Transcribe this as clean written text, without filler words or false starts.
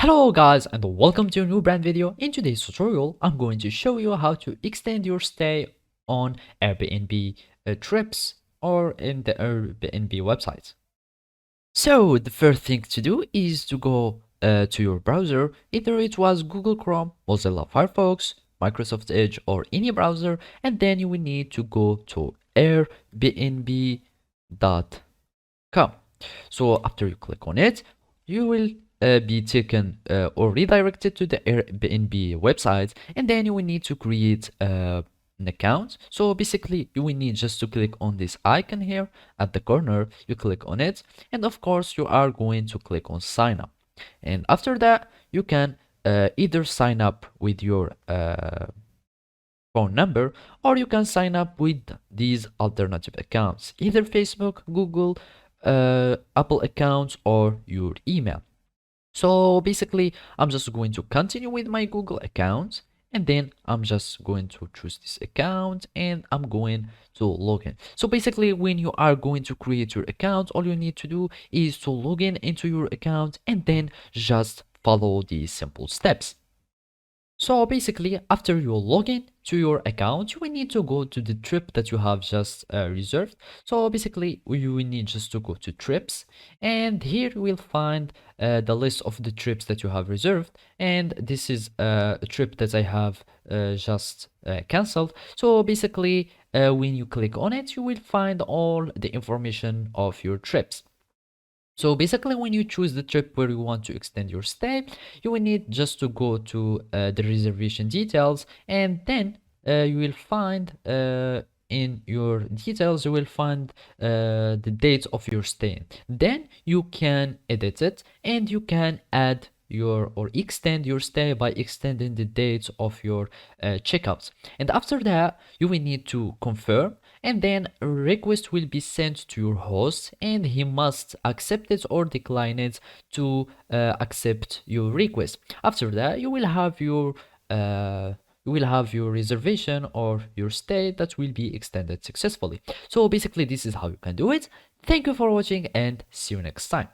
Hello guys and welcome to a new brand video. In today's tutorial, I'm going to show you how to extend your stay on Airbnb trips or in the Airbnb website. So the first thing to do is to go to your browser, either it was Google Chrome, Mozilla Firefox, Microsoft Edge or any browser, and then you will need to go to airbnb.com. So after you click on it, you will be taken or redirected to the Airbnb website, and then you will need to create an account. So basically you will need just to click on this icon here at the corner. You click on it, and of course you are going to click on sign up, and after that you can either sign up with your phone number, or you can sign up with these alternative accounts, either Facebook, Google, Apple accounts, or your email. So basically I'm just going to continue with my Google account, and then I'm just going to choose this account and I'm going to log in. So basically when you are going to create your account, all you need to do is to log in into your account and then just follow these simple steps. So basically, after you log in to your account, you will need to go to the trip that you have just reserved. So basically, you will need just to go to trips, and here you will find the list of the trips that you have reserved. And this is a trip that I have just canceled. So basically, when you click on it, you will find all the information of your trips. So basically, when you choose the trip where you want to extend your stay, you will need just to go to the reservation details, and then you will find in your details, you will find the date of your stay. Then you can edit it and you can add your or extend your stay by extending the dates of your checkouts. And after that, you will need to confirm, and then a request will be sent to your host and he must accept it or decline it to accept your request. After that, you will have your reservation or your stay that will be extended successfully. So basically this is how you can do it. Thank you for watching and see you next time.